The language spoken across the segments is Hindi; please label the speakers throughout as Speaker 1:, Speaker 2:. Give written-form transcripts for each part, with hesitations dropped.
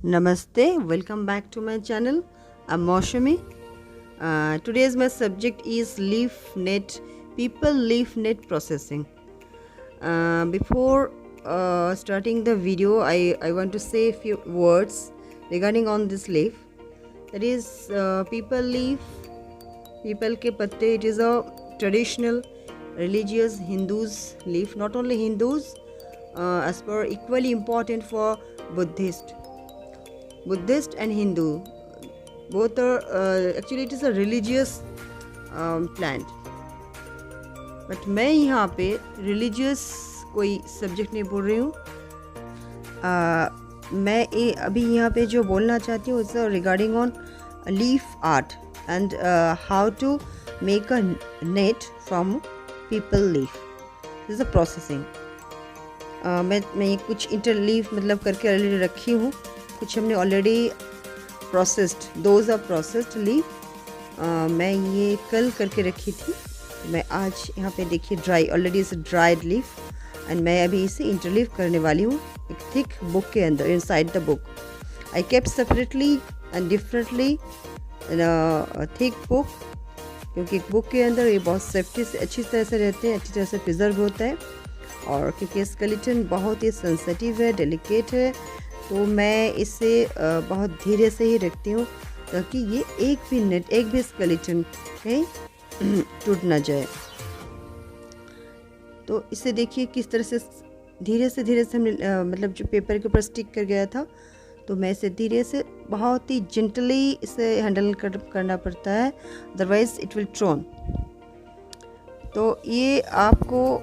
Speaker 1: Namaste, welcome back to my channel. I'm Moshami. Today's my subject is leaf net, people leaf net processing. Before starting the video, I want to say a few words regarding on this leaf. That is people leaf, people ke patte. It is a traditional religious Hindus leaf. Not only Hindus, as per equally important for Buddhist and Hindu, both are actually it is a religious plant. But मैं यहाँ पे रिलीजियस कोई सब्जेक्ट नहीं बोल रही हूँ. मैं अभी यहाँ पे जो बोलना चाहती हूँ it's regarding on leaf art and how to make a net from peepal leaf. This a processing. मैं कुछ इंटरलीफ मतलब करके ऑलरेडी रखी हूँ. कुछ हमने already processed, those are processed leaf. मैं ये कल करके रखी थी. मैं आज यहाँ पे देखिए ड्राई, ऑलरेडी इस ड्राइड लीफ एंड मैं अभी इसे इंटरलीफ करने वाली हूँ एक थिक बुक के अंदर. Inside the book I kept separately and differently in a thick book, क्योंकि बुक के अंदर ये बहुत सेफ्टी से अच्छी तरह से रहते हैं, अच्छी तरह से प्रिजर्व होता है. और क्योंकि स्केलेटन बहुत ही सेंसिटिव है, डेलिकेट है, तो मैं इसे बहुत धीरे से ही रखती हूँ ताकि ये एक भी स्केलेटन कहीं टूट ना जाए. तो इसे देखिए किस तरह से धीरे से हमने मतलब जो पेपर के ऊपर स्टिक कर गया था, तो मैं इसे धीरे से बहुत ही जेंटली इसे हैंडल करना पड़ता है, अदरवाइज इट विल ट्रोन. तो ये आपको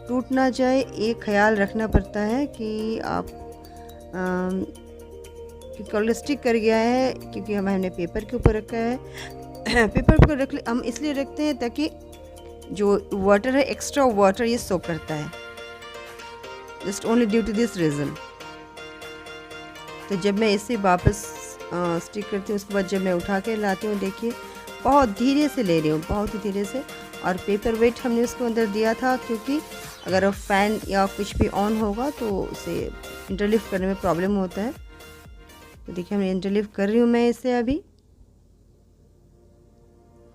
Speaker 1: टूट ना जाए ये ख्याल रखना पड़ता है कि आप क्योंकि ऑलरेडी स्टिक कर गया है, क्योंकि हमने पेपर के ऊपर रखा है. पेपर पर हम इसलिए रखते हैं ताकि जो वाटर है, एक्स्ट्रा वाटर ये सोक करता है, just only due to this reason. तो जब मैं इसे वापस स्टिक करती हूँ, उसके बाद जब मैं उठा के लाती हूँ, देखिए बहुत धीरे से ले रही हूँ, बहुत ही धीरे से. और पेपर वेट हमने उसको अंदर दिया था, क्योंकि अगर फैन या कुछ भी ऑन होगा तो उसे इंटरलीफ करने में प्रॉब्लम होता है. तो देखिए मैं इंटरलीफ कर रही हूँ मैं इसे अभी.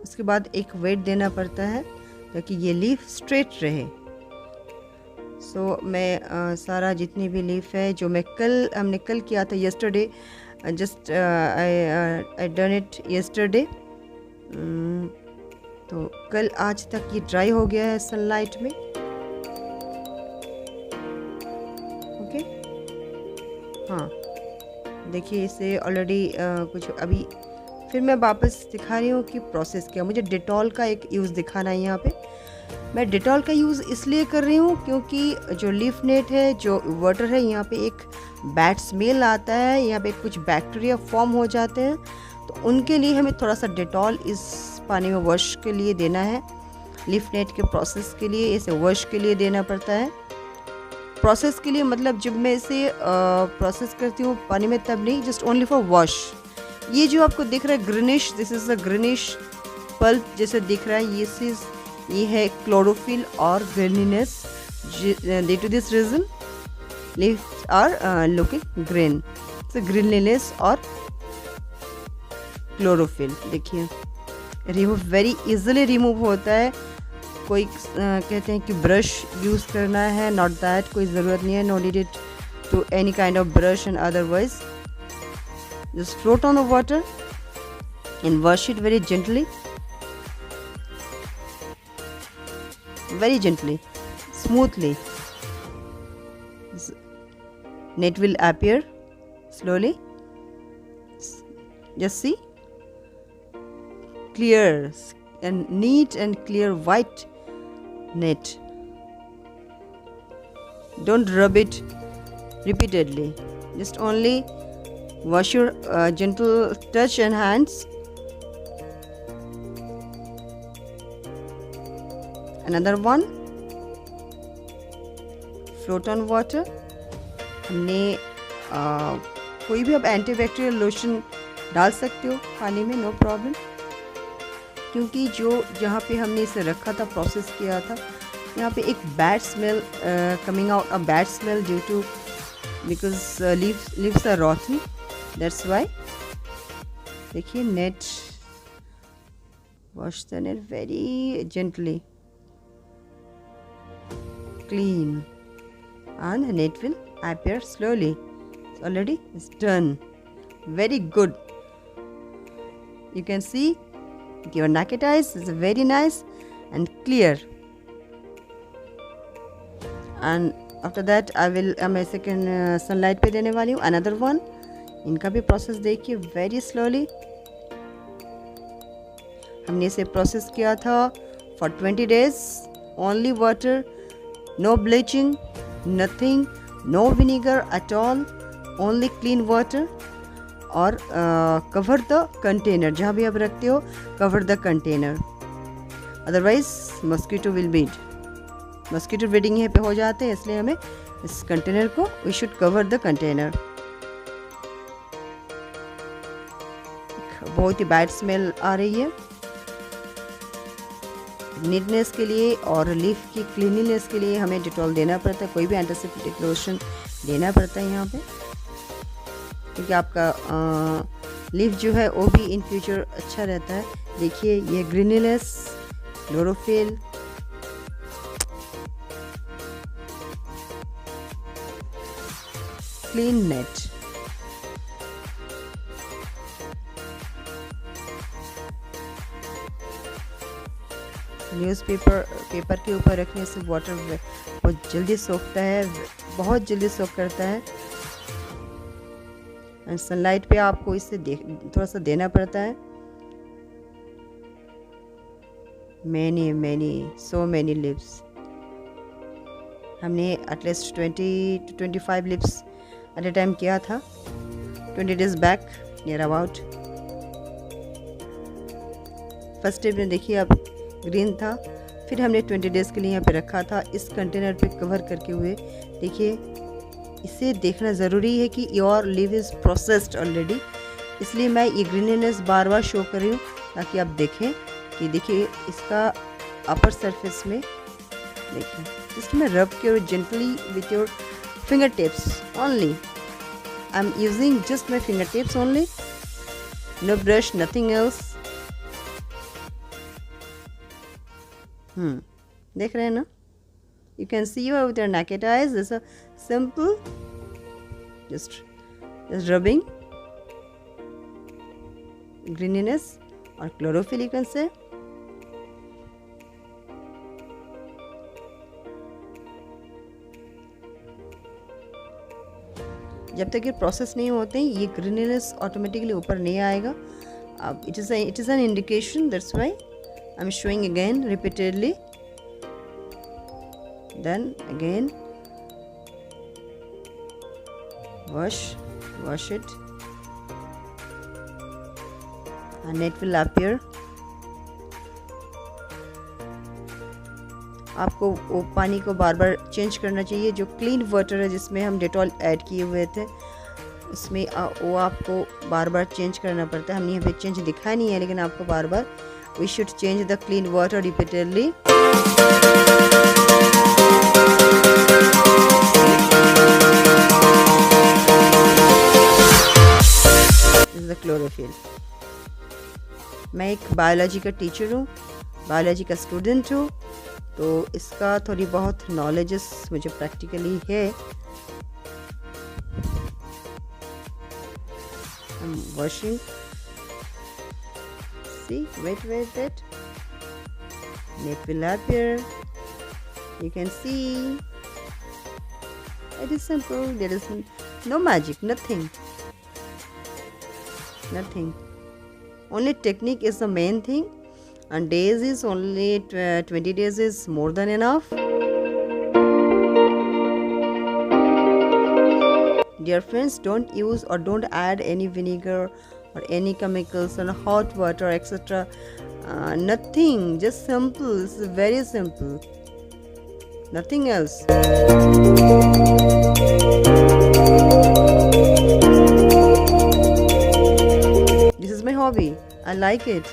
Speaker 1: उसके बाद एक वेट देना पड़ता है ताकि ये लीफ स्ट्रेट रहे. सो मैं सारा जितनी भी लीफ है जो हमने कल किया था, yesterday, just I done it yesterday. तो कल आज तक ये ड्राई हो गया है सनलाइट में. ओके, हाँ देखिए इसे ऑलरेडी कुछ अभी फिर मैं वापस दिखा रही हूँ कि प्रोसेस क्या. मुझे डेटॉल का एक यूज़ दिखाना है यहाँ पे. मैं डेटॉल का यूज़ इसलिए कर रही हूँ क्योंकि जो लीफ नेट है, जो वाटर है, यहाँ पे एक बैड स्मेल आता है, यहाँ पे कुछ बैक्टीरिया फॉर्म हो जाते हैं. तो उनके लिए हमें थोड़ा सा डेटॉल इस पानी में वॉश के लिए देना है. लीफ नेट के प्रोसेस के लिए इसे वॉश के लिए देना पड़ता है. प्रोसेस के लिए मतलब जब मैं इसे प्रोसेस करती हूँ पानी में तब नहीं, जस्ट ओनली फॉर वॉश. ये जो आपको दिख रहा है greenish, this is a greenish pulp जैसे दिख रहा है, ये है क्लोरोफिल और greenness. Due to this reason leaves are looking green. So greenliness और क्लोरोफिल देखिए रिमूव वेरी इजीली रिमूव होता है. कोई कहते हैं कि ब्रश यूज़ करना है, नॉट दैट, कोई ज़रूरत नहीं है. No need it to any kind of brush and otherwise. Just float on the water and wash it very gently, smoothly. Net will appear slowly. Just see, clear and neat and clear white net. Don't rub it repeatedly. Just only wash your gentle touch and hands. Another one, float on water. हमने कोई भी आप एंटीबैक्टीरियल लोशन डाल सकते हो पानी में, नो प्रॉब्लम. क्योंकि जहाँ पे हमने इसे रखा था, प्रोसेस किया था, यहाँ पे एक bad smell coming out, a bad smell due to because leaves are rotten. That's why देखिए net, wash the net very gently, clean, and the net will appear slowly. So already it's done. Very good. You can see your naked eyes is very nice and clear. And after that मैं सेकेंड सनलाइट पे देने वाली हूँ. अनदर वन, इनका भी प्रोसेस देखिए वेरी स्लोली. हमने इसे प्रोसेस किया था for 20 days. Only water, no bleaching, nothing, no vinegar at all, only clean water. और कवर द कंटेनर, जहाँ भी आप रखते हो cover the container, otherwise mosquito will breed. Mosquito breeding यहाँ पे हो जाते हैं, इसलिए हमें इस कंटेनर को we should cover the container. बहुत ही बैड स्मेल आ रही है. नीटनेस के लिए और लीफ की क्लीनिनेस के लिए हमें डिटॉल देना पड़ता है, कोई भी एंटीसेप्टिक लोशन देना पड़ता है यहाँ पे, क्योंकि आपका लीफ जो है वो भी इन फ्यूचर अच्छा रहता है. देखिए ये ग्रीनीनेस, क्लोरोफिल, क्लीन नेट. न्यूज़पेपर के ऊपर रखने से वाटर बहुत जल्दी सोखता है, बहुत जल्दी सोख करता है. एंड सनलाइट पे आपको इससे थोड़ा सा देना पड़ता है. So many lips. हमने at least 20 to 25 lips at a time किया था 20 days back near about. First day में देखिए आप ग्रीन था, फिर हमने 20 days के लिए यहाँ पे रखा था इस कंटेनर पे कवर करके हुए. देखिए इसे देखना ज़रूरी है कि your leave is processed already, इसलिए मैं ये ग्रीनीनेस बार बार शो कर रही हूँ ताकि आप देखें कि देखिए इसका अपर सरफेस में देखिए इसमें रब के gently with your finger tips only. I am using just my finger tips only, no brush, nothing else. देख रहे हैं ना, you can see with your naked eyes. This is a simple just rubbing greeniness or chlorophyll, you can say. जब तक ये प्रोसेस नहीं होते हैं ये ग्रीनीनेस ऑटोमेटिकली ऊपर नहीं आएगा. अब it is an indication, that's why I am showing again repeatedly. Then again wash it and it will appear. आपको वो पानी को बार बार चेंज करना चाहिए. जो क्लीन वाटर है जिसमें हम डेटॉल ऐड किए हुए थे उसमें वो आपको बार बार चेंज करना पड़ता है. हमने यहाँ पे चेंज दिखाया नहीं है, लेकिन आपको बार बार we should change the clean water repeatedly. Chlorophyll. मैं एक बायोलॉजी का टीचर हूँ, बायोलॉजी का स्टूडेंट हूँ, तो इसका थोड़ी बहुत नॉलेजेस मुझे प्रैक्टिकली है. I'm washing. See, wait. Net will appear. You can see. It is simple. There is no magic, nothing. Only technique is the main thing, and days is only 20 days is more than enough. Dear friends, don't use or don't add any vinegar or any chemicals or hot water, etc. Nothing, just simple. It's very simple, nothing else. Hobby. I like it.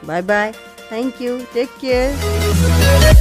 Speaker 1: Bye bye. Thank you. Take care.